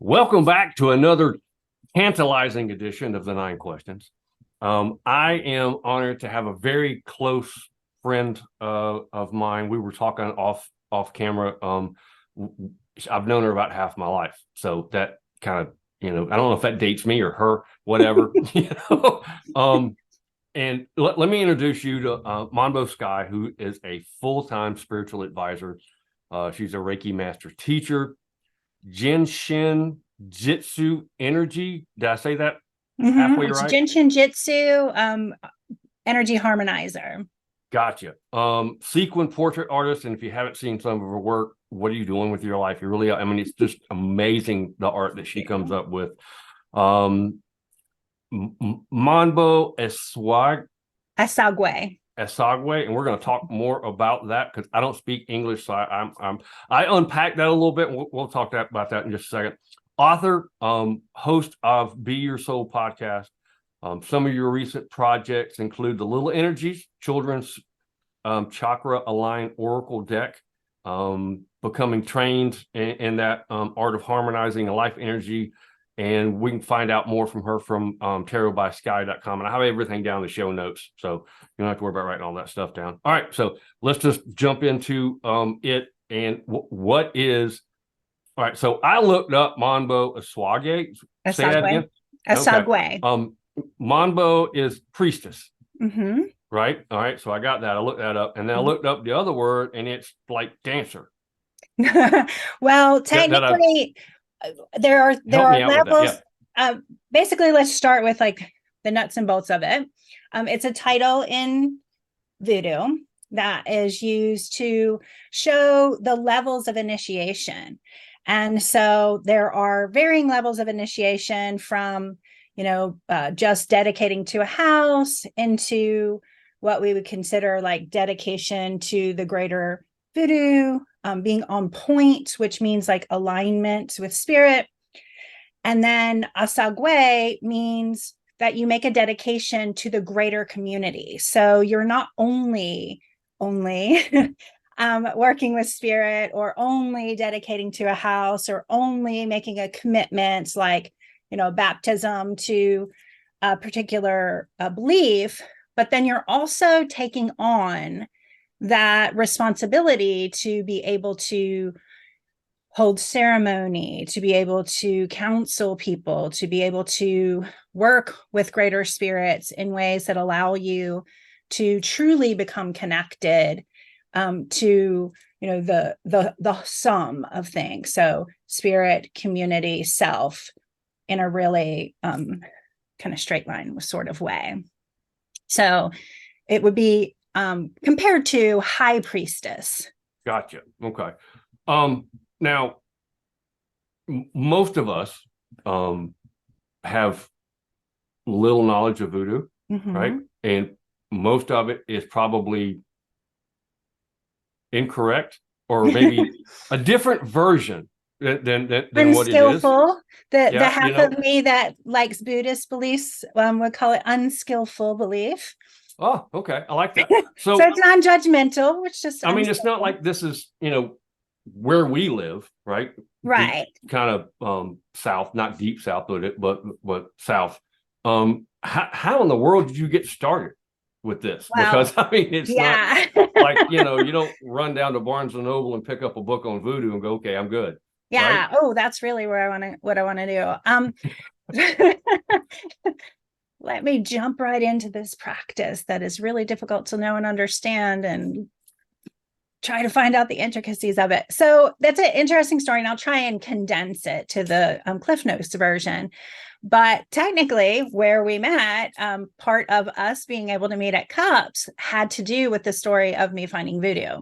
Welcome back to another tantalizing edition of the Nine Questions. I am honored to have a very close friend of mine. We were talking off camera. I've known her about half my life, so that kind of I don't know if that dates me or her, whatever. And let me introduce you to Manbo Sky, who is a full-time spiritual advisor. She's a Reiki master teacher. Jinshin Jitsu Energy. Did I say that halfway It's right? Jinshin Jitsu, energy harmonizer. Gotcha. Sequin portrait artist, and if you haven't seen some of her work, what are you doing with your life? You really, I mean, it's just amazing the art that she comes up with. Manbo Asagwe. Esagwe, and we're going to talk more about that because I don't speak English, so I unpack that a little bit. We'll talk about that in just a second. Author, host of Be Your Soul podcast. Some of your recent projects include the Little Energies Children's Chakra Aligned Oracle deck, becoming trained in that art of harmonizing a life energy. And we can find out more from her from tarotbysky.com. And I have everything down in the show notes, so you don't have to worry about writing all that stuff down. All right, so let's just jump into it. And what is, all right, so I looked up Manbo Aswage. Say that Asagwe. again. Okay. Asagwe. Manbo is priestess, Mm-hmm. right? All right, so I got that. I looked that up. And then I looked up the other word, and it's like dancer. Well, That technically, there are help me out with that. levels. Yeah. Basically, let's start with like the nuts and bolts of it. It's a title in Voodoo that is used to show the levels of initiation. And so there are varying levels of initiation from, just dedicating to a house into what we would consider like dedication to the greater voodoo, being on point, which means like alignment with spirit. And then asagwe means that you make a dedication to the greater community. So you're not only working with spirit or only dedicating to a house or only making a commitment like, baptism to a particular belief, but then you're also taking on that responsibility to be able to hold ceremony, to be able to counsel people, to be able to work with greater spirits in ways that allow you to truly become connected to the sum of things. So spirit, community, self in a really kind of straight line sort of way. So it would be compared to high priestess. Gotcha. Okay. Now, most of us have little knowledge of voodoo, right? And most of it is probably incorrect, or maybe a different version than what it is. Unskillful. The half of me that likes Buddhist beliefs would call it unskillful belief. Oh, okay. I like that. So it's non-judgmental, which just I mean, it's not like this is, where we live, right? Right. Deep, kind of south, not deep south, but south. How in the world did you get started with this? Well, because I mean, it's not like you don't run down to Barnes and Noble and pick up a book on voodoo and go, okay, I'm good. Yeah. Right? Oh, that's really where what I want to do. Let me jump right into this practice that is really difficult to know and understand and try to find out the intricacies of it. So that's an interesting story, and I'll try and condense it to the Cliff Notes version. But technically, where we met, part of us being able to meet at Cups had to do with the story of me finding voodoo.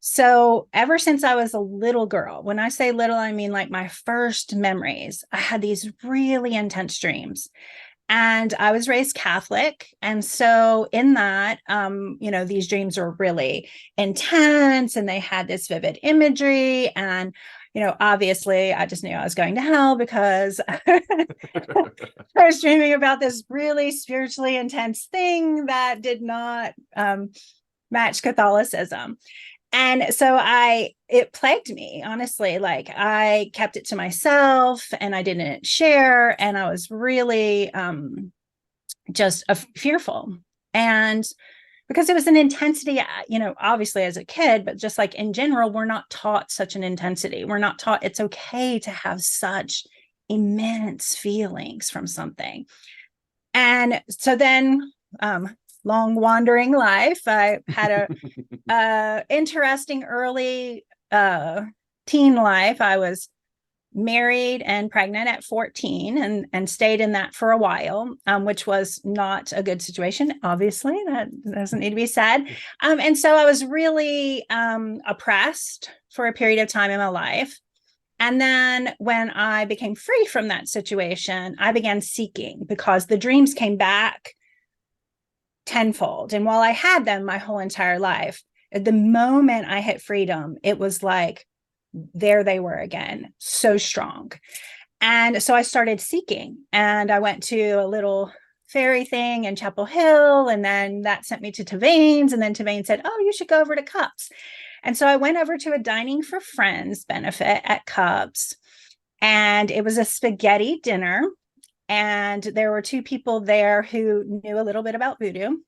So ever since I was a little girl, when I say little, I mean like my first memories, I had these really intense dreams. And I was raised Catholic. And so in that, these dreams were really intense and they had this vivid imagery. And, obviously I just knew I was going to hell because I was dreaming about this really spiritually intense thing that did not match Catholicism. And so it plagued me, honestly. Like I kept it to myself and I didn't share. And I was really just fearful. And because it was an intensity, obviously as a kid, but just like in general, we're not taught such an intensity. We're not taught it's okay to have such immense feelings from something. And so then, long wandering life, I had a interesting early teen life. I was married and pregnant at 14 and stayed in that for a while, which was not a good situation. Obviously, that doesn't need to be said. And so I was really oppressed for a period of time in my life. And then when I became free from that situation, I began seeking because the dreams came back tenfold. And while I had them my whole entire life, at the moment I hit freedom, it was like, there they were again, so strong. And so I started seeking, and I went to a little fairy thing in Chapel Hill, and then that sent me to Tavane's, and then Tavane said, oh, you should go over to Cups. And so I went over to a Dining for Friends benefit at Cups, and it was a spaghetti dinner. And there were two people there who knew a little bit about voodoo.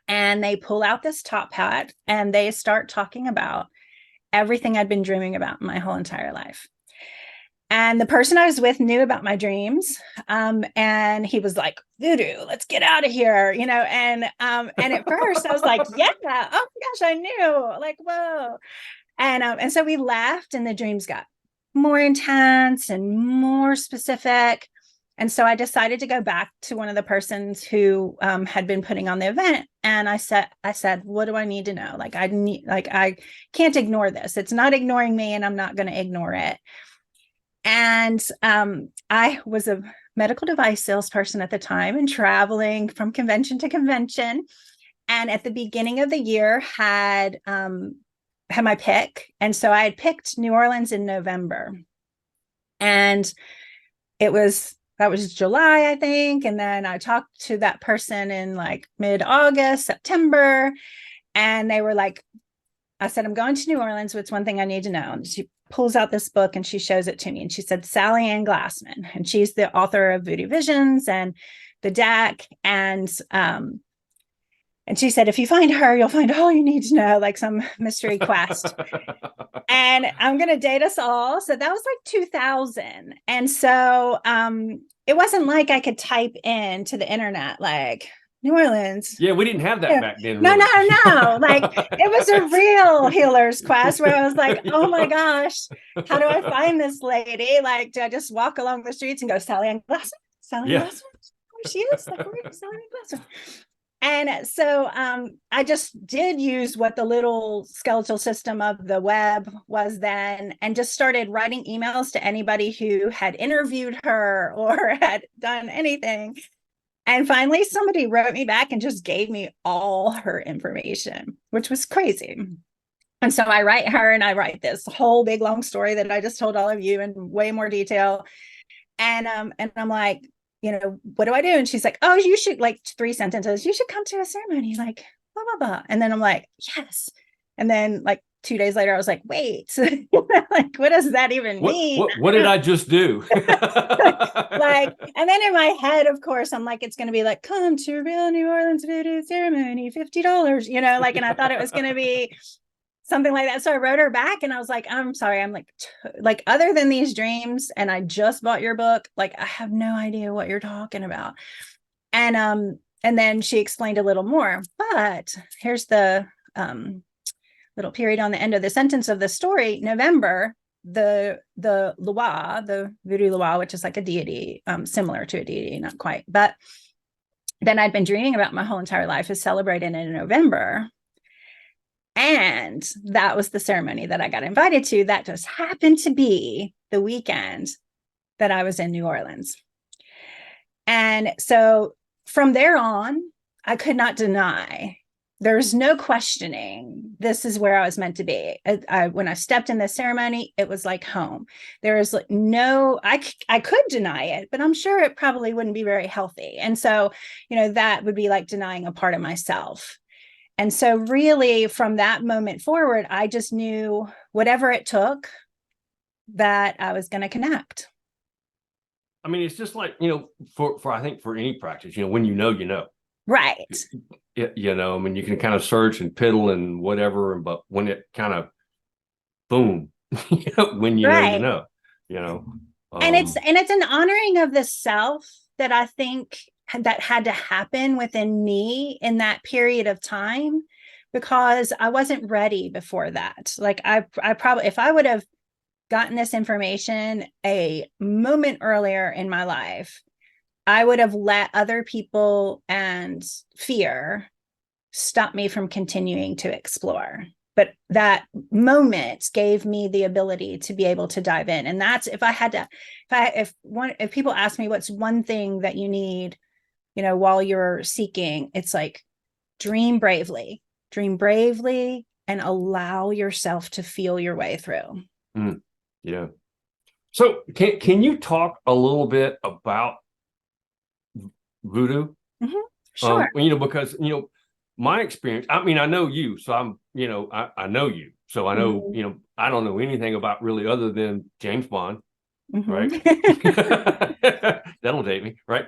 And they pull out this top hat and they start talking about everything I'd been dreaming about my whole entire life. And the person I was with knew about my dreams. And he was like, voodoo, let's get out of here, and at first I was like, yeah, oh my gosh, I knew, like, whoa. And so we left and the dreams got more intense and more specific. And so I decided to go back to one of the persons who had been putting on the event. And I said, what do I need to know? I can't ignore this. It's not ignoring me, and I'm not going to ignore it. And I was a medical device salesperson at the time and traveling from convention to convention. And at the beginning of the year had my pick. And so I had picked New Orleans in November. And that was July, I think. And then I talked to that person in like mid-August, September. And they were like, I said, I'm going to New Orleans. What's one thing I need to know? And she pulls out this book and she shows it to me. And she said, Sally Ann Glassman. And she's the author of Voodoo Visions and the deck. And she said, if you find her, you'll find all you need to know, like some mystery quest. And I'm going to date us all. So that was like 2000. And so it wasn't like I could type into the internet, like New Orleans. Yeah, we didn't have that back then. No, really. no. Like it was a real healer's quest where I was like, oh my gosh, how do I find this lady? Like, do I just walk along the streets and go, Sally Ann Glassman? Sally Ann Glassman? Where she is? Like, where is Sally Ann Glassman? And so I just did use what the little skeletal system of the web was then, and just started writing emails to anybody who had interviewed her or had done anything. And finally, somebody wrote me back and just gave me all her information, which was crazy. And so I write her and I write this whole big long story that I just told all of you in way more detail. And I'm like, what do I do? And she's like, oh, you should, like 3 sentences, you should come to a ceremony, like blah, blah, blah. And then I'm like, yes. And then like 2 days later, I was like, wait, like, what does that even mean? What did I just do? Like, and then in my head, of course, I'm like, it's going to be like, come to a real New Orleans voodoo ceremony, $50, like, and I thought it was going to be something like that. So I wrote her back and I was like, I'm sorry. I'm like, other than these dreams, and I just bought your book, like, I have no idea what you're talking about. And then she explained a little more, but here's the little period on the end of the sentence of the story. November, the Loa, the Voodoo Loa, which is like a deity, similar to a deity, not quite, but then I'd been dreaming about my whole entire life, is celebrated in November. And that was the ceremony that I got invited to. That just happened to be the weekend that I was in New Orleans. And so from there on, I could not deny, there's no questioning, this is where I was meant to be. When I stepped in the ceremony, it was like home. There is like no, I could deny it, but I'm sure it probably wouldn't be very healthy. And so, that would be like denying a part of myself. And so really from that moment forward, I just knew whatever it took that I was going to connect. I mean, it's just like, for I think for any practice, when you know. Right. I mean, you can kind of search and piddle and whatever, but when it kind of boom, when you Right. you know. And it's an honoring of the self that I think that had to happen within me in that period of time, because I wasn't ready before that. Like I probably, if I would have gotten this information a moment earlier in my life, I would have let other people and fear stop me from continuing to explore. But that moment gave me the ability to be able to dive in. And that's, if I had to, if people ask me what's one thing that you need, while you're seeking, it's like dream bravely, and allow yourself to feel your way through. Yeah. So can you talk a little bit about voodoo? Mm-hmm. Sure. Because my experience, I mean, I know you, so I'm, I know you, so I know, Mm-hmm. I don't know anything about really other than James Bond, right? Mm-hmm. That'll date me, right?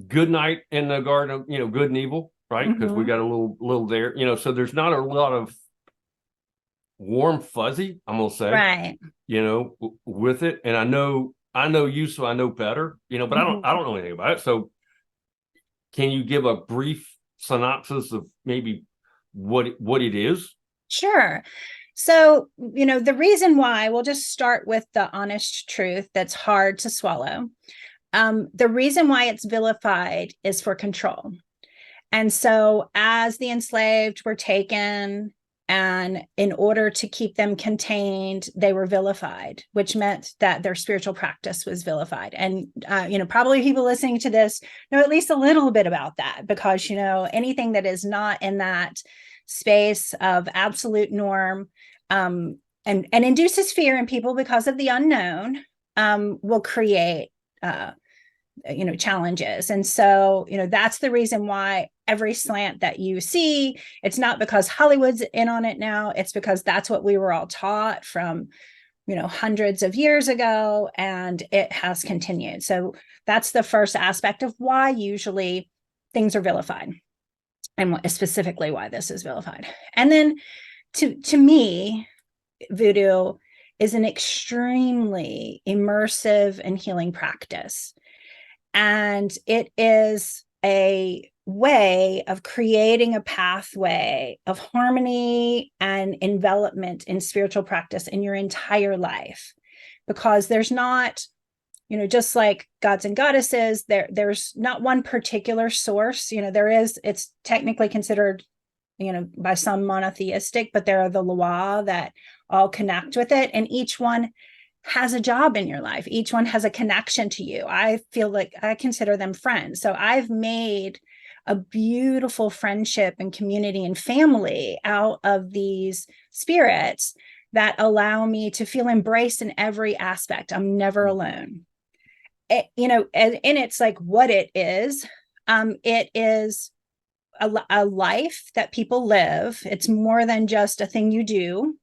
Good Night in the Garden of, Good and Evil, right? Because we Mm-hmm. got a little there, so there's not a lot of warm fuzzy, I'm gonna say, Right. with it. And I know you, so I know better, but I don't Mm-hmm. know anything about it. So can you give a brief synopsis of maybe what it is? Sure. So, the reason why, we'll just start with the honest truth that's hard to swallow. The reason why it's vilified is for control. And so, as the enslaved were taken, and in order to keep them contained, they were vilified, which meant that their spiritual practice was vilified. And, probably people listening to this know at least a little bit about that, because, anything that is not in that space of absolute norm, and induces fear in people because of the unknown, will create challenges. And so that's the reason why every slant that you see, it's not because Hollywood's in on it now, it's because that's what we were all taught from hundreds of years ago, and it has continued. So that's the first aspect of why usually things are vilified, and specifically why this is vilified. And then to me, voodoo is an extremely immersive and healing practice. And it is a way of creating a pathway of harmony and envelopment in spiritual practice in your entire life. Because there's not, just like gods and goddesses, there's not one particular source. It's technically considered, by some monotheistic, but there are the Loa that all connect with it. And each one has a job in your life. Each one has a connection to you. I feel like I consider them friends. So I've made a beautiful friendship and community and family out of these spirits that allow me to feel embraced in every aspect. I'm never alone. And it's like what it is. It is a life that people live. It's more than just a thing you do.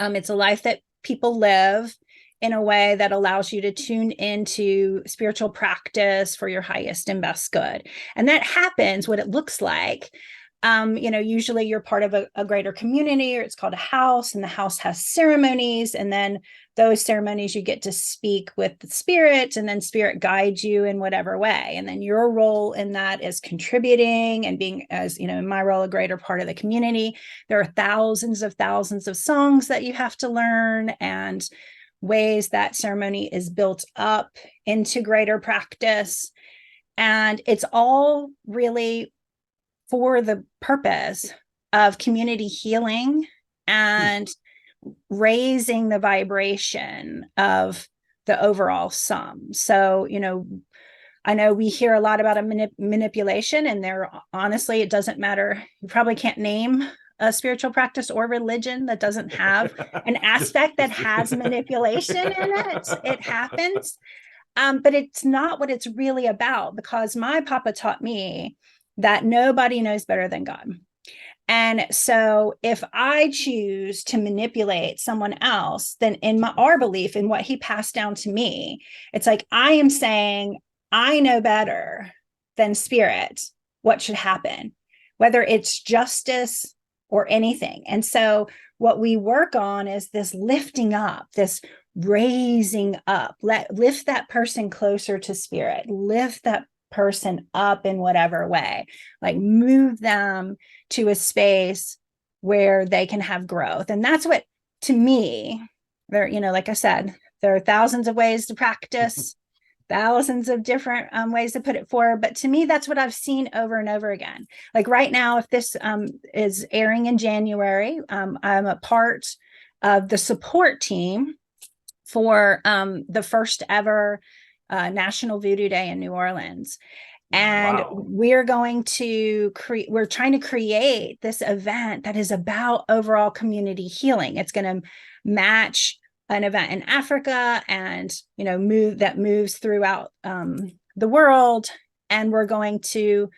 It's a life that people live in a way that allows you to tune into spiritual practice for your highest and best good. And that happens, what it looks like. Usually you're part of a greater community, or it's called a house, and the house has ceremonies. And then those ceremonies, you get to speak with the spirit, and then spirit guides you in whatever way. And then your role in that is contributing and being, as in my role, a greater part of the community. There are thousands of songs that you have to learn, and ways that ceremony is built up into greater practice. And it's all really for the purpose of community healing and raising the vibration of the overall sum. So, I know we hear a lot about a manipulation, and honestly, it doesn't matter. You probably can't name a spiritual practice or religion that doesn't have an aspect that has manipulation in it. It happens. But it's not what it's really about, because my papa taught me that nobody knows better than God. And so if I choose to manipulate someone else, then in our belief in what he passed down to me, it's like I am saying, I know better than spirit what should happen, whether it's justice or anything. And so what we work on is this lifting up, this raising up, lift that person closer to spirit, lift that person up in whatever way, like move them to a space where they can have growth. And that's what, to me, there, like I said, there are thousands of ways to practice, thousands of different ways to put it forward. But to me, that's what I've seen over and over again. Like right now, if this is airing in January, I'm a part of the support team for the first ever National Voodoo Day in New Orleans. And Wow. we're going to we're trying to create this event that is about overall community healing. It's going to match an event in Africa and, moves throughout the world. And we're going to,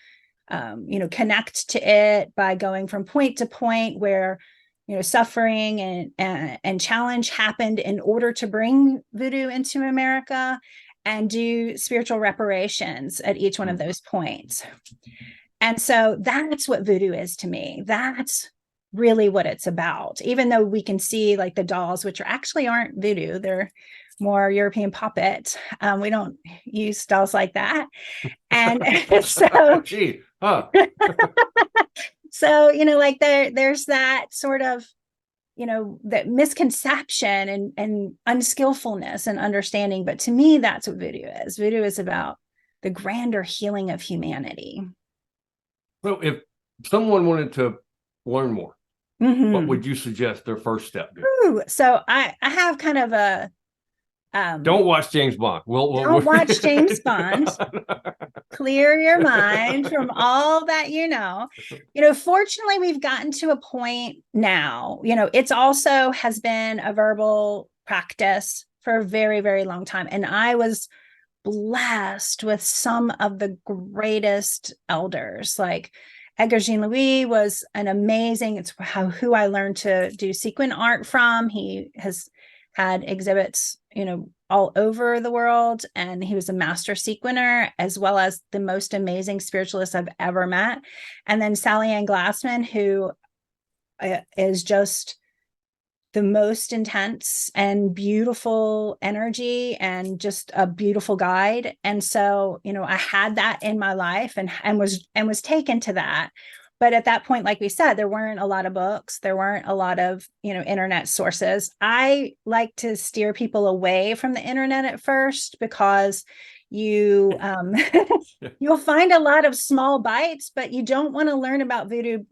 connect to it by going from point to point where, suffering and challenge happened in order to bring voodoo into America, and do spiritual reparations at each one of those points. And so that's what voodoo is to me. That's really what it's about. Even though we can see like the dolls, which actually aren't voodoo, they're more European puppets. We don't use dolls like that. And so, Gee, huh. so, like there's that sort of, that misconception and unskillfulness and understanding. But to me, that's what voodoo is. Voodoo is about the grander healing of humanity. So if someone wanted to learn more, what would you suggest their first step be? So I have kind of a don't watch James Bond. Don't watch James Bond. Clear your mind from all that, fortunately we've gotten to a point now, it's also has been a verbal practice for a very, very long time. And I was blessed with some of the greatest elders. Like Edgar Jean Louis was an amazing, it's who I learned to do sequin art from. He has had exhibits, all over the world. And he was a master sequiner, as well as the most amazing spiritualist I've ever met. And then Sally Ann Glassman, who is just the most intense and beautiful energy and just a beautiful guide. And so, I had that in my life and was taken to that. But at that point, like we said, there weren't a lot of books. There weren't a lot of, internet sources. I like to steer people away from the internet at first because you'll find a lot of small bites, but you don't want to learn about voodoo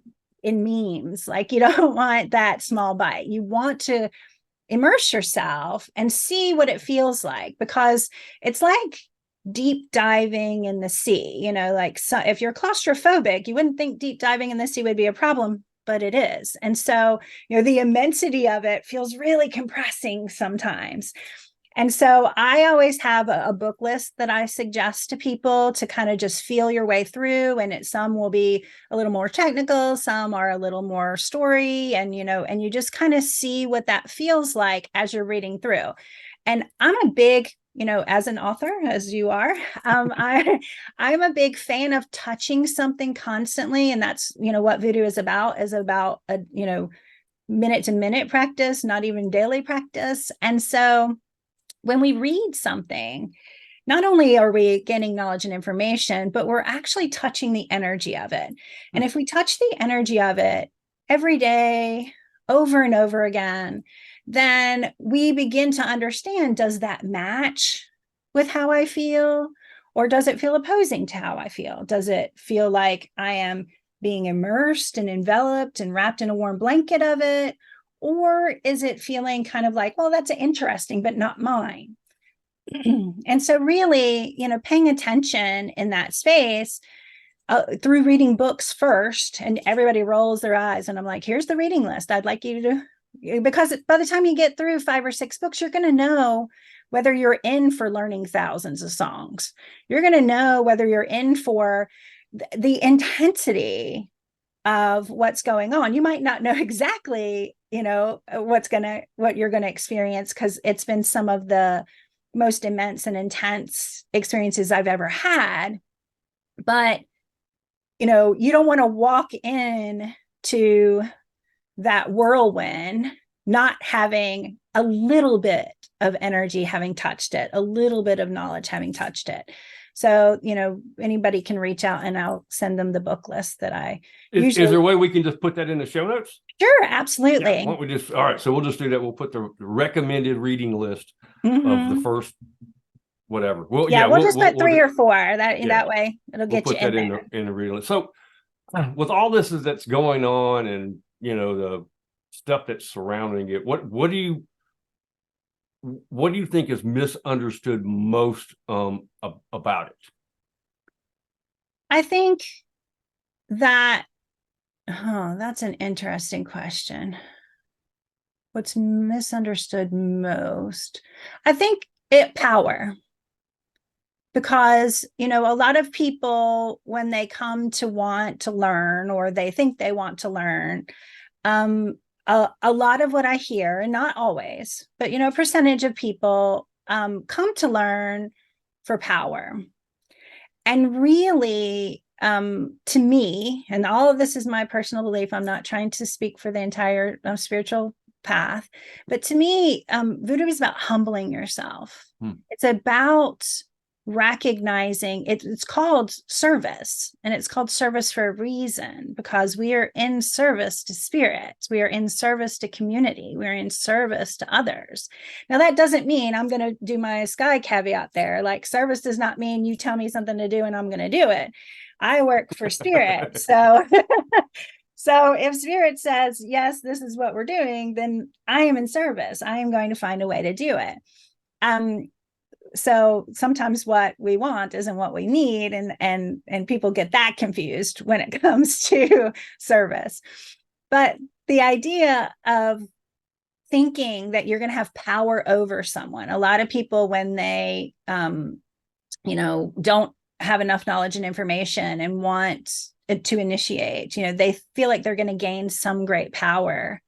in memes. Like you don't want that small bite. You want to immerse yourself and see what it feels like, because it's like deep diving in the sea, so if you're claustrophobic, you wouldn't think deep diving in the sea would be a problem, but it is. And so, the immensity of it feels really compressing sometimes. And so I always have a book list that I suggest to people to kind of just feel your way through. And some will be a little more technical, some are a little more story, and you just kind of see what that feels like as you're reading through. And I'm a big, as an author, as you are, I'm a big fan of touching something constantly. And that's, what voodoo is about a, minute to minute practice, not even daily practice. And so when we read something, not only are we gaining knowledge and information, but we're actually touching the energy of it. And if we touch the energy of it every day, over and over again, then we begin to understand, does that match with how I feel? Or does it feel opposing to how I feel? Does it feel like I am being immersed and enveloped and wrapped in a warm blanket of it? Or is it feeling kind of like, well, that's interesting, but not mine? And so really, paying attention in that space through reading books first, and everybody rolls their eyes. And I'm like, here's the reading list. I'd like you to, because by the time you get through 5 or 6 books, you're going to know whether you're in for learning thousands of songs. You're going to know whether you're in for the intensity of what's going on. You might not know exactly, what you're going to experience, because it's been some of the most immense and intense experiences I've ever had. But, you don't want to walk in to that whirlwind not having a little bit of energy having touched it, a little bit of knowledge having touched it. So, anybody can reach out and I'll send them the book list that I usually. Is there a way we can just put that in the show notes? Sure, absolutely. Yeah, why don't we just, all right, so we'll just do that. We'll put the recommended reading list of the first whatever. Well, we'll just put 3 or 4. That way it'll get you in there. In the reading list. So with all this that's going on, and the stuff that's surrounding it, what do you think is misunderstood most about it? I think that that's an interesting question. What's misunderstood most? I think power. Because, a lot of people, when they come to want to learn, or they think they want to learn, a lot of what I hear, and not always, but, a percentage of people come to learn for power. And really, to me, and all of this is my personal belief, I'm not trying to speak for the entire spiritual path, but to me, Voodoo is about humbling yourself. It's about recognizing it's called service, and it's called service for a reason, because we are in service to spirits, we are in service to community, we're in service to others. Now, that doesn't mean, I'm going to do my Sky caveat there, like service does not mean you tell me something to do and I'm going to do it. I work for spirit. So if spirit says, yes, this is what we're doing, then I am in service. I am going to find a way to do it. So sometimes what we want isn't what we need, and people get that confused when it comes to service. But the idea of thinking that you're going to have power over someone, a lot of people, when they don't have enough knowledge and information and want to initiate, they feel like they're going to gain some great power,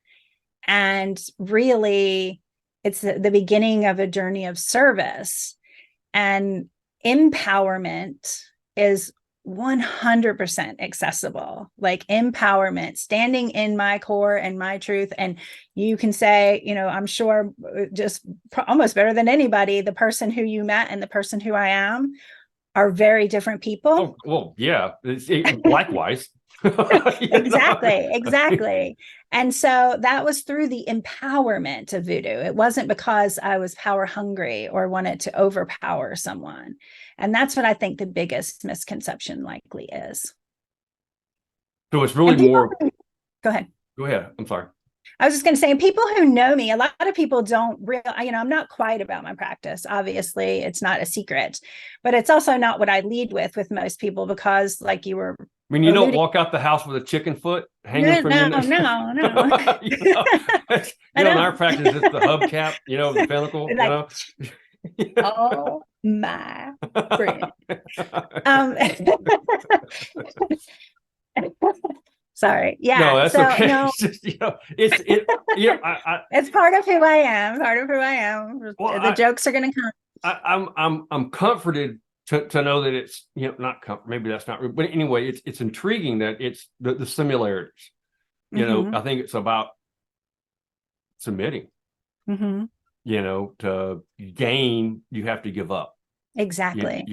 and really it's the beginning of a journey of service. And empowerment is 100% accessible. Like empowerment, standing in my core and my truth. And you can say, I'm sure just almost better than anybody, the person who you met and the person who I am are very different people. Oh, well, yeah, likewise. Exactly. And so that was through the empowerment of Voodoo. It wasn't because I was power hungry or wanted to overpower someone. And that's what I think the biggest misconception likely is. So it's really more. Go ahead. I'm sorry. I was just going to say, people who know me, a lot of people don't really, I'm not quiet about my practice. Obviously, it's not a secret, but it's also not what I lead with most people, because like you were. I mean, you don't walk out the house with a chicken foot hanging from your neck. No. In our practice, it's the hubcap, the pentacle, Oh my friend. Sorry. Yeah. No, that's okay. No, it's part of who I am. Well, the jokes are going to come. I'm comforted to know that it's, not maybe that's not, but anyway, it's intriguing that it's the similarities. I think it's about submitting. To gain, you have to give up. Exactly.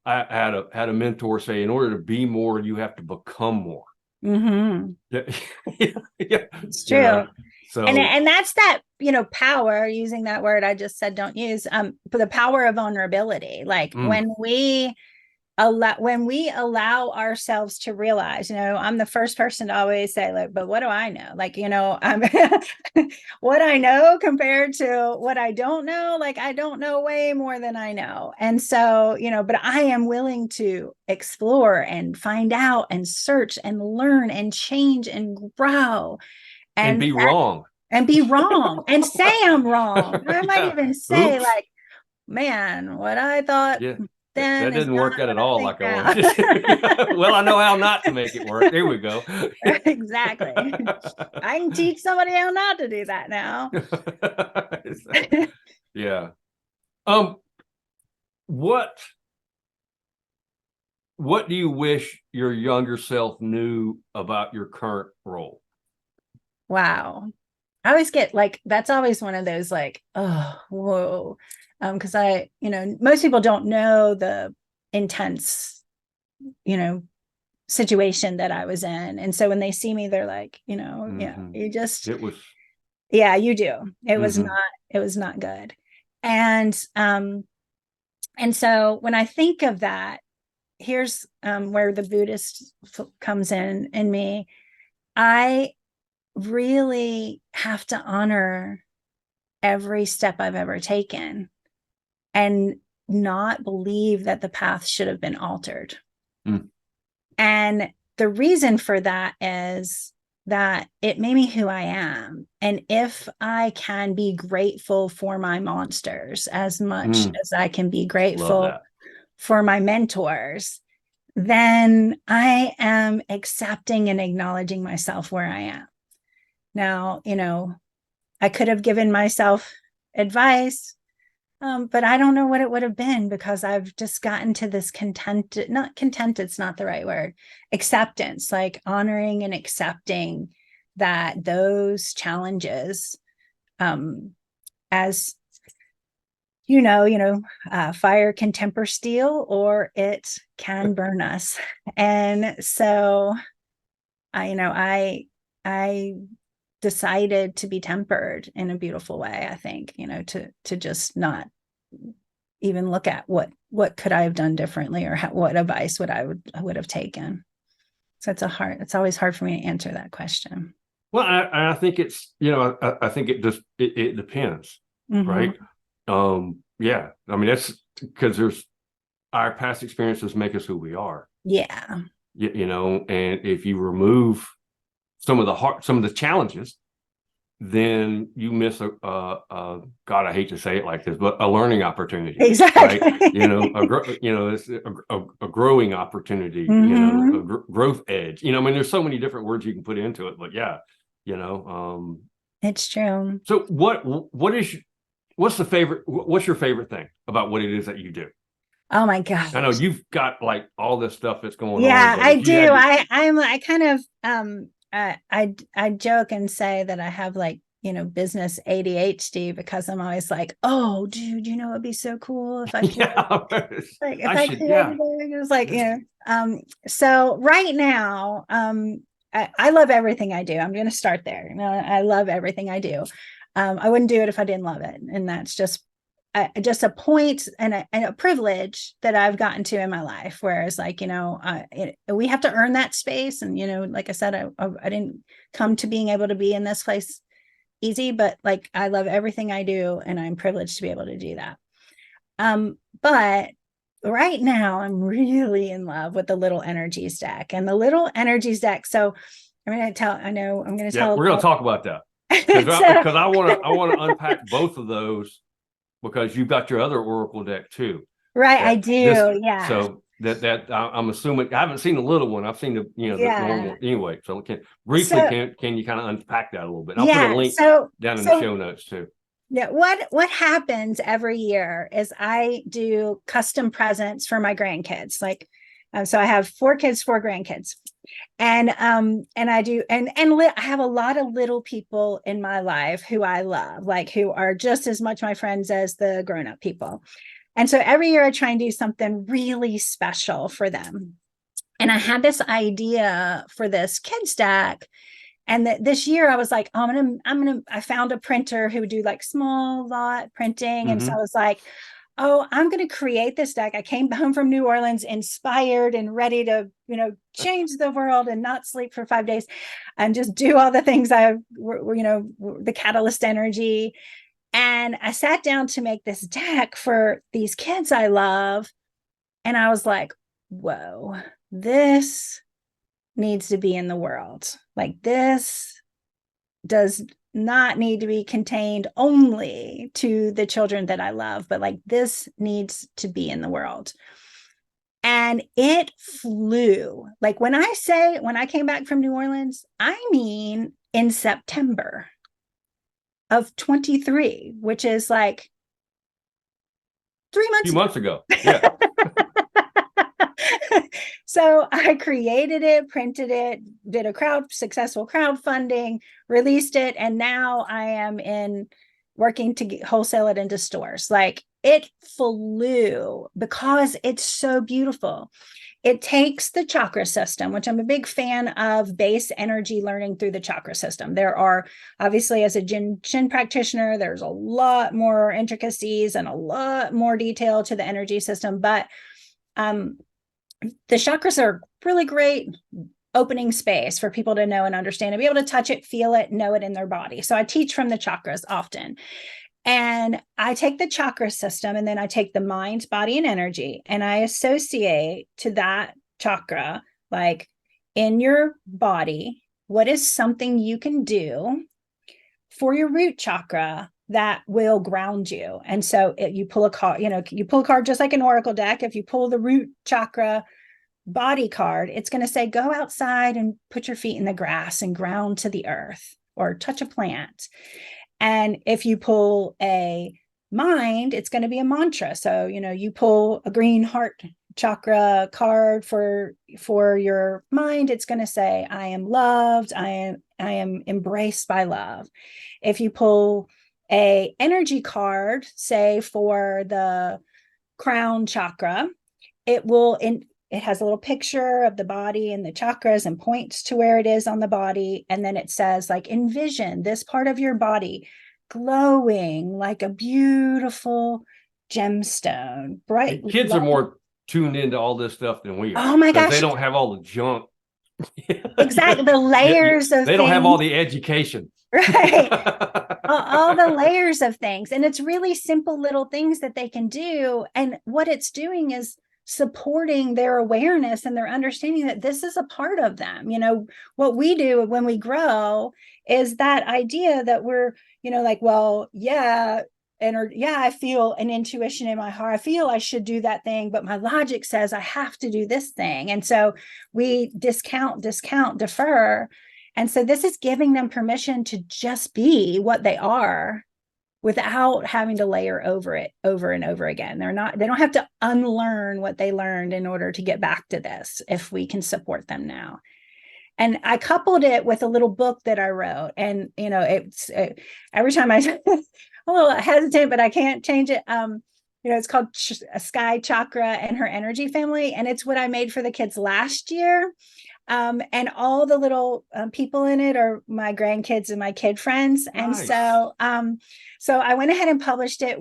I had a mentor say, in order to be more, you have to become more. Yeah. It's true. So, and that's that, power, using that word I just said don't use, for the power of vulnerability. Like when we allow ourselves to realize, I'm the first person to always say, like, but what do I know? Like, I'm what I know compared to what I don't know, like, I don't know way more than I know. And so, but I am willing to explore and find out and search and learn and change and grow. And be wrong. And be wrong. And say I'm wrong. I might even say, like, man, what I thought then That is didn't not work out what at I all think like I now. wanted to. Well, I know how not to make it work. There we go. Exactly. I can teach somebody how not to do that now. Yeah. Um, what do you wish your younger self knew about your current role? Wow. I always get like, that's always one of those like, oh, whoa. Because most people don't know the intense, you know, situation that I was in. And so when they see me, they're like, Mm-hmm. you just, It was. yeah, you do. Mm-hmm. It was not good. And so when I think of that, here's where the Buddhist comes in me. I really have to honor every step I've ever taken and not believe that the path should have been altered. Mm. And the reason for that is that it made me who I am. And if I can be grateful for my monsters as much as I can be Love grateful that. for my mentors, then I am accepting and acknowledging myself where I am. Now, I could have given myself advice, but I don't know what it would have been because I've just gotten to this not content, it's not the right word, acceptance, like honoring and accepting that those challenges, as fire can temper steel or it can burn us. And so I decided to be tempered in a beautiful way, I think, to just not even look at what could I have done differently or what advice I would have taken. So it's always hard for me to answer that question. Well, I think it's, I think it depends, Mm-hmm. right? Yeah. I mean, that's because our past experiences make us who we are. Yeah. And if you remove some of the challenges, then you miss God, I hate to say it like this, but a learning opportunity. Exactly. Right? It's a growing opportunity, Mm-hmm. a growth edge. I mean, there's so many different words you can put into it, but yeah, It's true. so what's your favorite thing about what it is that you do? Oh my gosh. I know you've got like all this stuff that's going on, Yeah, but I if you do. had to, I kind of I joke and say that I have like, business ADHD because I'm always like, oh, dude, it'd be so cool if I could yeah, like if I I should, created yeah. it. It was like, so right now, I love everything I do. I'm going to start there. I love everything I do. I wouldn't do it if I didn't love it. And that's just a point and a privilege that I've gotten to in my life. Whereas like, we have to earn that space. And, like I said, I didn't come to being able to be in this place easy, but like, I love everything I do and I'm privileged to be able to do that. But right now I'm really in love with the little energies deck and the little energies deck. So I'm going to Yeah, tell. we're going to talk about that because So, I want to unpack both of those because you've got your other Oracle deck too. right. I That this do. Yeah. so that I'm assuming I haven't seen the little one. I've seen the the Yeah. normal anyway. So So, can you kind of unpack that a little bit? And I'll put a yeah. link So, down in the so show notes too. yeah, what happens every year is I do custom presents for my grandkids. Like, so I have 4 kids, 4 grandkids, and I do, I have a lot of little people in my life who I love, like who are just as much my friends as the grown up people. And so every year I try and do something really special for them. And I had this idea for this kids deck. And this year I was like, oh, I found a printer who would do like small lot printing. And so I was like, oh, I'm going to create this deck. I came home from New Orleans inspired and ready to, change the world and not sleep for 5 days and just do all the things the catalyst energy. And I sat down to make this deck for these kids I love. And I was like, whoa, this needs to be in the world. Like this not need to be contained only to the children that I love, but like this needs to be in the world. And it flew. Like when I came back from New Orleans, I mean in September of 23, which is like 3 A few months months ago. Yeah. So I created it, printed it, did a successful crowdfunding, released it, and now I am working to wholesale it into stores. Like it flew because it's so beautiful. It takes the chakra system, which I'm a big fan of base energy learning through the chakra system. There are obviously, as a Jin practitioner, there's a lot more intricacies and a lot more detail to the energy system, but the chakras are really great opening space for people to know and understand and be able to touch it, feel it, know it in their body. So I teach from the chakras often. And I take the chakra system and then I take the mind, body, and energy, and I associate to that chakra, like in your body, what is something you can do for your root chakra that will ground you. And so you pull a card, you pull a card just like an oracle deck. If you pull the root chakra body card, it's going to say, go outside and put your feet in the grass and ground to the earth or touch a plant. And if you pull a mind, it's going to be a mantra. So, you pull a green heart chakra card for your mind, it's going to say, I am loved. I am embraced by love. If you pull a energy card, say for the crown chakra, it has a little picture of the body and the chakras and points to where it is on the body. And then it says, like, envision this part of your body glowing like a beautiful gemstone, bright. Kids are more tuned into all this stuff than we are. Oh my gosh. They don't have all the junk. Exactly. The layers of they don't have all the education. Right. all the layers of things. And it's really simple little things that they can do. And what it's doing is supporting their awareness and their understanding that this is a part of them. What we do when we grow is that idea that we're, like, well, yeah. I feel an intuition in my heart. I feel I should do that thing, but my logic says I have to do this thing. And so we discount, defer. And so this is giving them permission to just be what they are without having to layer over it over and over again. They don't have to unlearn what they learned in order to get back to this, if we can support them now. And I coupled it with a little book that I wrote. And, every time I'm a little hesitant, but I can't change it. It's called Sky Chakra and Her Energy Family. And it's what I made for the kids last year. And all the little people in it are my grandkids and my kid friends. Nice. And so I went ahead and published it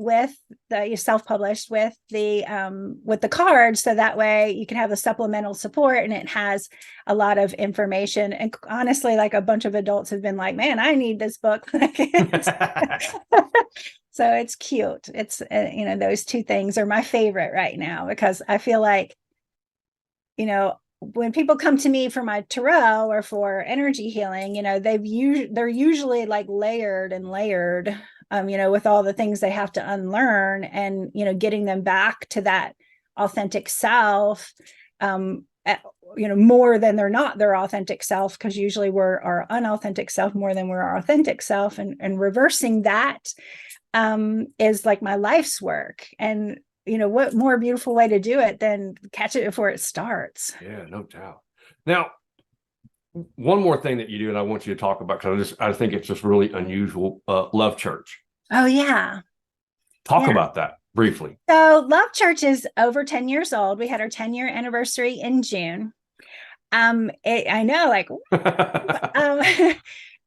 self-published with the cards. So that way you can have the supplemental support, and it has a lot of information. And honestly, like, a bunch of adults have been like, man, I need this book. So it's cute. It's, those two things are my favorite right now, because I feel like, when people come to me for my tarot or for energy healing, they're usually like layered, with all the things they have to unlearn, and, getting them back to that authentic self, more than they're not their authentic self, because usually we're our unauthentic self more than we're our authentic self, and reversing that is like my life's work. And what more beautiful way to do it than catch it before it starts? Yeah, no doubt. Now, one more thing that you do, and I want you to talk about, because I think it's just really unusual, Love Church. Oh, yeah. Talk about that briefly. So Love Church is over 10 years old. We had our 10-year anniversary in June. I know, like,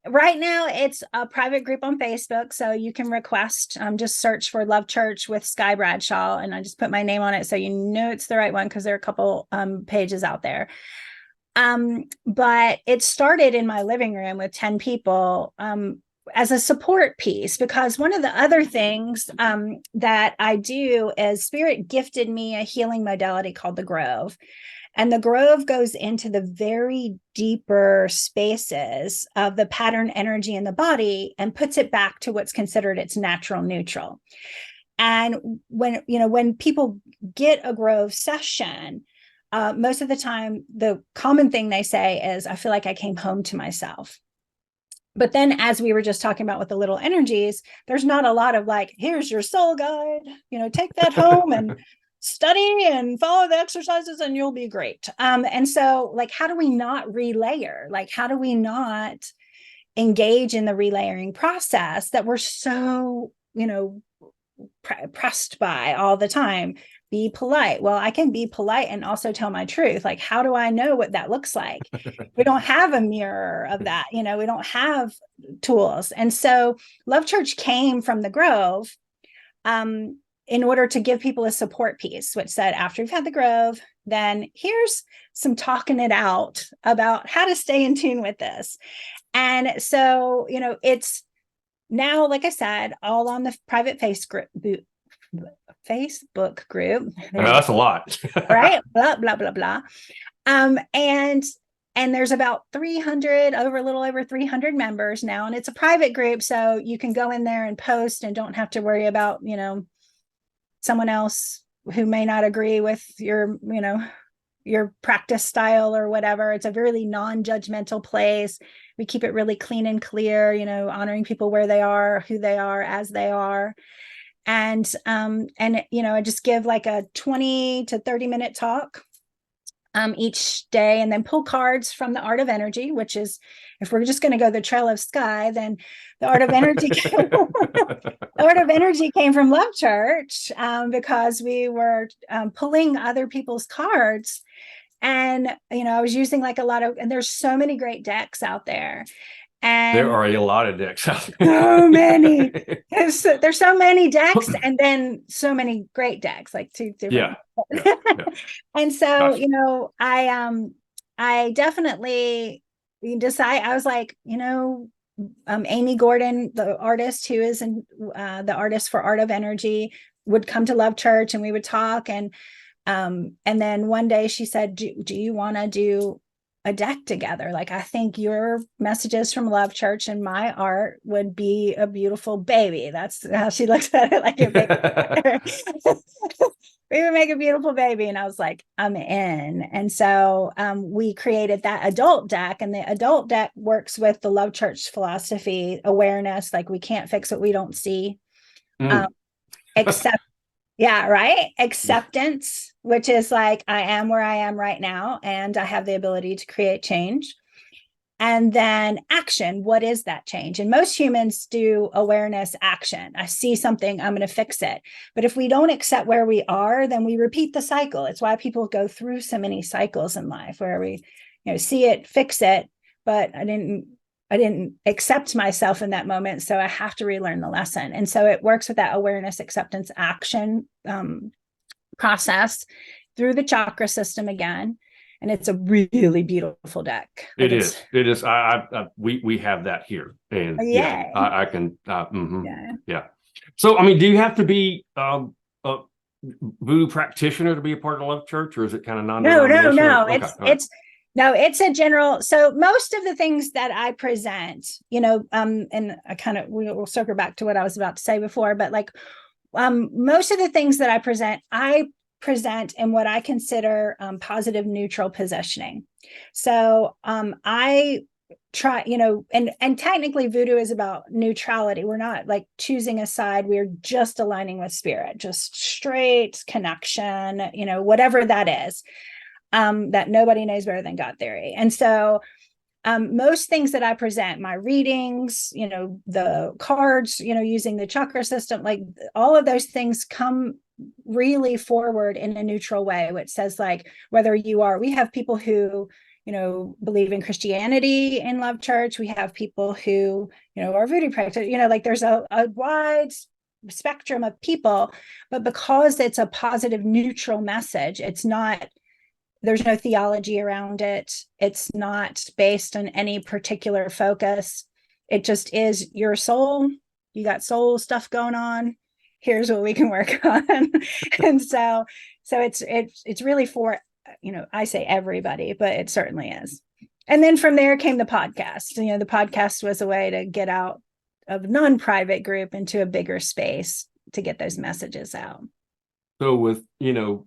right now it's a private group on Facebook, so you can request, just search for Love Church with Sky Bradshaw, and I just put my name on it, so it's the right one, because there are a couple pages out there. But it started in my living room with 10 people as a support piece, because one of the other things that I do is Spirit gifted me a healing modality called the Grove. And the grove goes into the very deeper spaces of the pattern energy in the body and puts it back to what's considered its natural neutral. And when people get a grove session, most of the time, the common thing they say is, I feel like I came home to myself. But then, as we were just talking about with the little energies, there's not a lot of like, here's your soul guide, take that home and study and follow the exercises and you'll be great. And so, like, how do we not relayer? Like, how do we not engage in the relayering process that we're so, pressed by all the time? Be polite. Well, I can be polite and also tell my truth. Like, how do I know what that looks like? We don't have a mirror of that. We don't have tools. And so Love Church came from the Grove in order to give people a support piece, which said, after you've had the Grove, then here's some talking it out about how to stay in tune with this. And so, it's now, like I said, all on the private Facebook group. That's a lot. Right? Blah, blah, blah, blah. And there's about 300, a little over 300 members now. And it's a private group. So you can go in there and post and don't have to worry about, someone else who may not agree with your practice style or whatever. It's a really non-judgmental place. We keep it really clean and clear, honoring people where they are, who they are, as they are. And I just give like a 20 to 30-minute talk each day, and then pull cards from the Art of Energy, which is, if we're just going to go the Trail of Sky, then the Art of Energy the Art of Energy came from Love Church, because we were pulling other people's cards. And I was using like a lot of, and there's so many great decks out there. And there are a lot of decks out there. So many. There's so many decks, and then so many great decks, like two different. Yeah. And so, gotcha. I definitely decide. I was like, Amy Gordon, the artist who is the artist for Art of Energy, would come to Love Church, and we would talk. And then one day she said, do you want to do a deck together? Like, I think your messages from Love Church and my art would be a beautiful baby. That's how she looks at it, like a baby. We would make a beautiful baby. And I was like, I'm in. And so we created that adult deck, and the adult deck works with the Love Church philosophy, awareness, like we can't fix what we don't see. Except yeah, right. Acceptance, which is like, I am where I am right now, and I have the ability to create change. And then action. What is that change? And most humans do awareness, action. I see something, I'm going to fix it. But if we don't accept where we are, then we repeat the cycle. It's why people go through so many cycles in life, where we, see it, fix it, but I didn't accept myself in that moment. So I have to relearn the lesson. And so it works with that awareness, acceptance, action process through the chakra system again. And it's a really beautiful deck. It is. We have that here. And yeah, I can, yeah. So, do you have to be a voodoo practitioner to be a part of Love Church, or is it kind of non-denominational? No. Okay, it's a general. So most of the things that I present, and we'll circle back to what I was about to say before, but like, most of the things that I present in what I consider positive neutral positioning. So I try, and technically voodoo is about neutrality. We're not like choosing a side. We're just aligning with spirit, just straight connection, whatever that is. That nobody knows better than God theory. And so most things that I present, my readings, the cards, using the chakra system, like all of those things come really forward in a neutral way, which says like, whether we have people who, believe in Christianity in Love Church. We have people who, are voodoo practitioners, like there's a wide spectrum of people, but because it's a positive neutral message, there's no theology around it. It's not based on any particular focus. It just is your soul. You got soul stuff going on. Here's what we can work on. And so it's really for I say everybody, but it certainly is. And then from there came the podcast. The podcast was a way to get out of non-private group into a bigger space to get those messages out. So with, the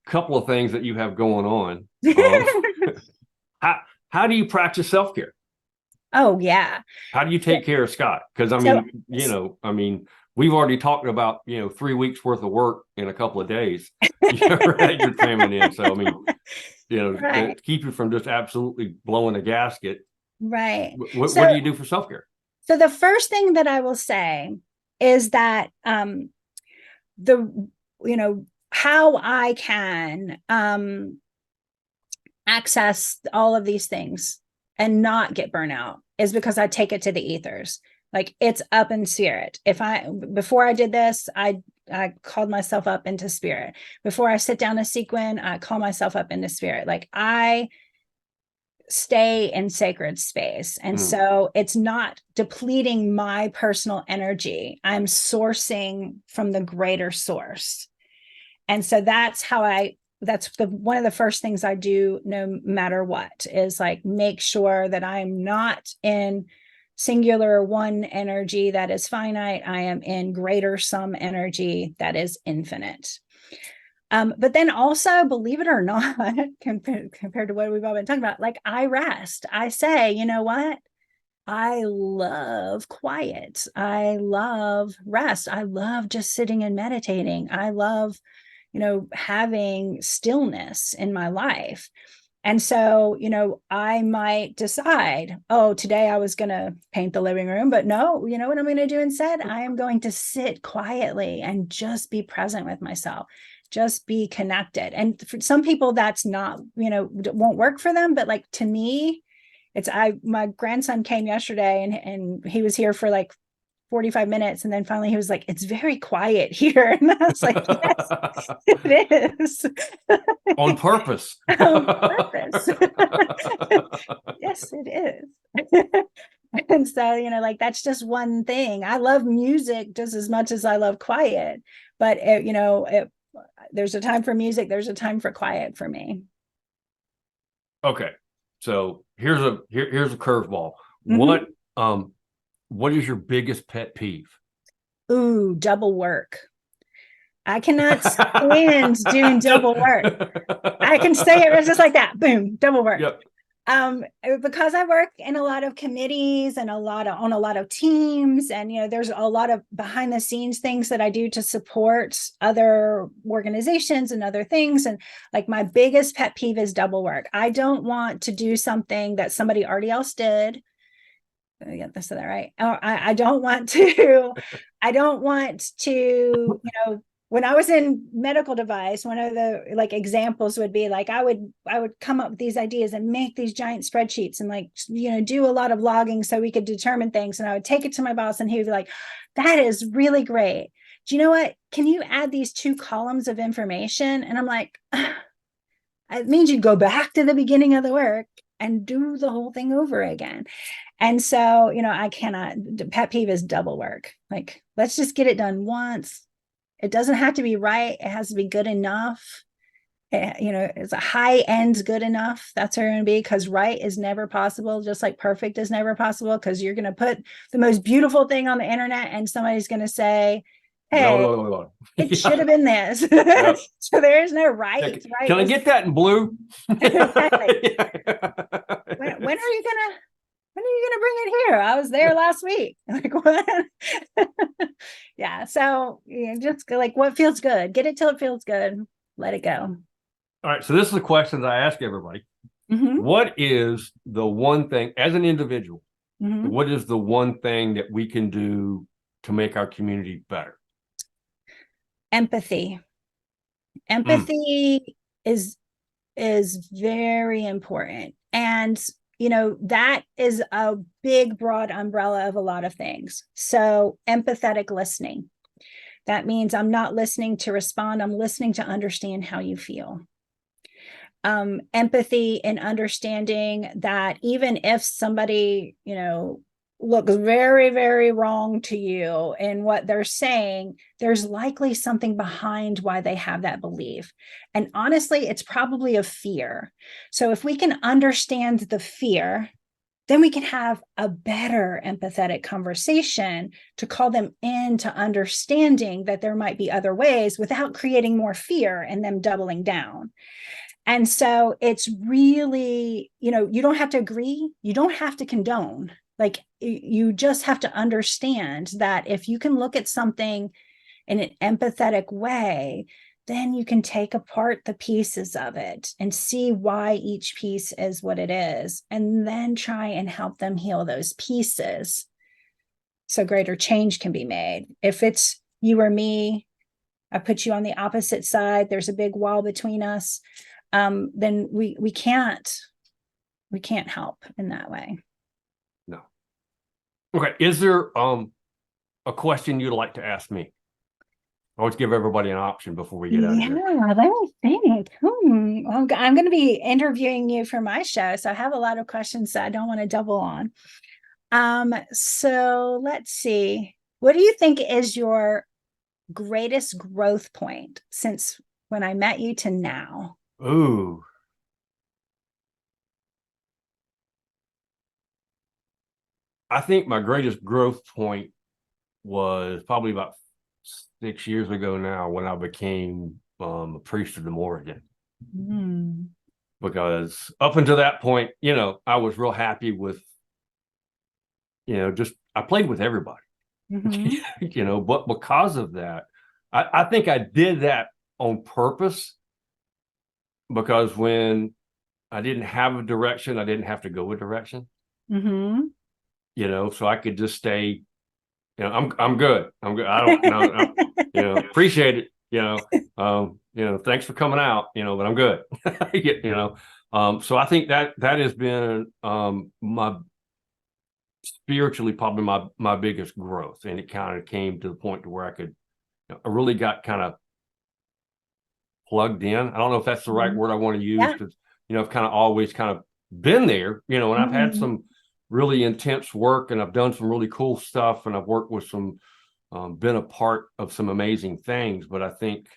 couple of things that you have going on, how do you practice self-care? Oh yeah. How do you take care of Scott? Because we've already talked about 3 weeks worth of work in a couple of days. You're cramming in. So Right. to keep you from just absolutely blowing a gasket. Right. What do you do for self-care? So the first thing that I will say is that how I can access all of these things and not get burnout is because I take it to the ethers. Like, it's up in spirit. Before I did this, I called myself up into spirit. Before I sit down a sequin, I call myself up into spirit. Like, I stay in sacred space. And so it's not depleting my personal energy. I'm sourcing from the greater source. And so that's one of the first things I do, no matter what, is like make sure that I'm not in singular one energy that is finite. I am in greater sum energy that is infinite. But then also, believe it or not, compared to what we've all been talking about, like, I rest. I say, you know what? I love quiet. I love rest. I love just sitting and meditating. I love, having stillness in my life. And so, I might decide, oh, today I was going to paint the living room, but no, you know what I'm going to do instead? I am going to sit quietly and just be present with myself, just be connected. And for some people, that's not, won't work for them. But like, to me, my grandson came yesterday and he was here for like 45 minutes. And then finally he was like, it's very quiet here. And I was like, yes, it is. On purpose. On purpose. Yes, it is. And so, like, that's just one thing. I love music just as much as I love quiet, but there's a time for music. There's a time for quiet for me. Okay. So here's a curveball. Mm-hmm. What is your biggest pet peeve? Ooh, double work. I cannot stand doing double work. I can say it just like that. Boom, double work. Yep. Because I work in a lot of committees and on a lot of teams, and there's a lot of behind the scenes things that I do to support other organizations and other things. And like, my biggest pet peeve is double work. I don't want to do something that somebody already else did. Yeah, I said that right. I don't want to, when I was in medical device, one of the like examples would be like, I would come up with these ideas and make these giant spreadsheets and like, do a lot of logging so we could determine things. And I would take it to my boss and he would be like, that is really great. Do you know what? Can you add these 2 columns of information? And I'm like, it means you go back to the beginning of the work and do the whole thing over again. And so, I cannot, pet peeve is double work. Like, let's just get it done once. It doesn't have to be right. It has to be good enough. It's a high end good enough. That's where it's going to be, because right is never possible, just like perfect is never possible, because you're going to put the most beautiful thing on the internet and somebody's going to say, hey, no. It should have been this. Yep. So there is no right. Can I get that in blue? Exactly. When are you going to bring it here? I was there last week. Like, what? Yeah. So just like, what feels good, get it till it feels good. Let it go. All right. So this is a question that I ask everybody. Mm-hmm. What is the one thing as an individual, mm-hmm. what is the one thing that we can do to make our community better? Empathy. Empathy is very important. And that is a big, broad umbrella of a lot of things. So empathetic listening. That means I'm not listening to respond. I'm listening to understand how you feel. Empathy and understanding that even if somebody, looks very, very wrong to you in what they're saying, there's likely something behind why they have that belief. And honestly, it's probably a fear. So if we can understand the fear, then we can have a better empathetic conversation to call them into understanding that there might be other ways without creating more fear and them doubling down. And so it's really, you don't have to agree, you don't have to condone. Like, you just have to understand that if you can look at something in an empathetic way, then you can take apart the pieces of it and see why each piece is what it is, and then try and help them heal those pieces so greater change can be made. If it's you or me, I put you on the opposite side, there's a big wall between us, then we can't help in that way. No. Okay. Is there a question you'd like to ask me? I always give everybody an option before we get out of here. Yeah, let me think. I'm going to be interviewing you for my show, so I have a lot of questions that I don't want to double on. So let's see. What do you think is your greatest growth point since when I met you to now? Ooh. I think my greatest growth point was probably about 6 years ago now, when I became a priest of the Morrigan. Because up until that point, I was real happy with, just I played with everybody, but because of that, I think I did that on purpose, because when I didn't have a direction, I didn't have to go a direction, so I could just stay. I'm good. I'm good. I don't know. Appreciate it. Thanks for coming out. But I'm good. So I think that has been my spiritually probably my biggest growth, and it kind of came to the point to where I really got kind of plugged in. I don't know if that's the right word I want to use, because I've kind of always kind of been there. And I've had some really intense work, and I've done some really cool stuff, and I've worked with some, been a part of some amazing things. But I think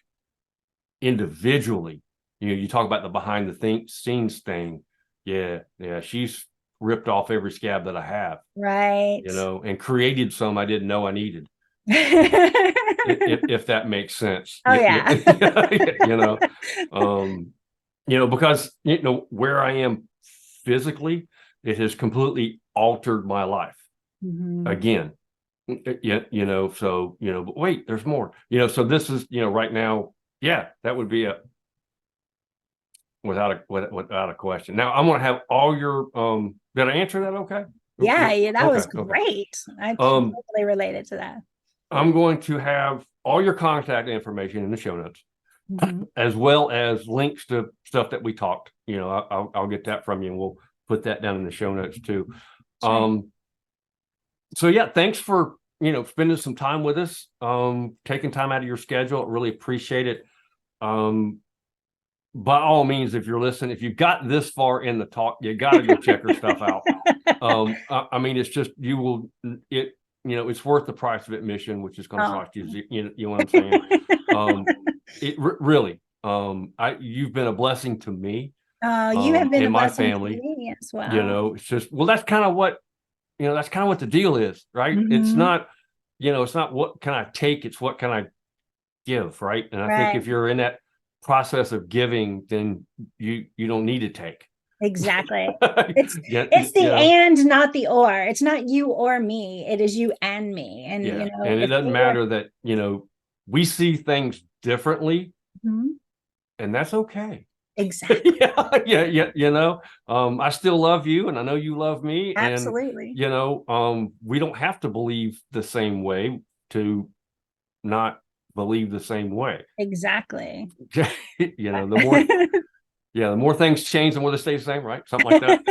individually, you talk about the behind the scenes thing. Yeah, she's ripped off every scab that I have, right? And created some I didn't know I needed. if that makes sense. Oh yeah. Because where I am physically, it has completely altered my life again. But wait, there's more. So this is, right now, that would be without a question. Now I'm going to have all your did I answer that okay? Yeah, that was okay. great. I totally related to that. I'm going to have all your contact information in the show notes, as well as links to stuff that we talked. I'll get that from you, and we'll put that down in the show notes too. Sure. So yeah, thanks for spending some time with us, taking time out of your schedule. I really appreciate it. By all means, if you're listening, if you've got this far in the talk, you got to go check her stuff out. I mean, it's just it's worth the price of admission, which is going to cost you. You know what I'm saying? Really, you've been a blessing to me. You have been in a my blessing family to me as well. It's just, that's kind of what the deal is, right? It's not, it's not what can I take, it's what can I give, right? And I think if you're in that process of giving, then you don't need to take. Exactly. It's the and, not the or. It's not you or me. It is you and me. And and it doesn't matter that we see things differently, and that's okay. Exactly. yeah. I still love you, and I know you love me. Absolutely. And we don't have to believe the same way to not believe the same way. Exactly. The more things change, the more they stay the same, right? Something like that.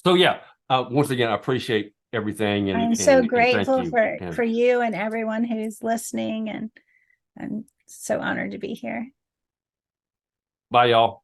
So yeah, once again, I appreciate everything, and I'm so grateful you. for you and everyone who's listening, and I'm so honored to be here. Bye, y'all.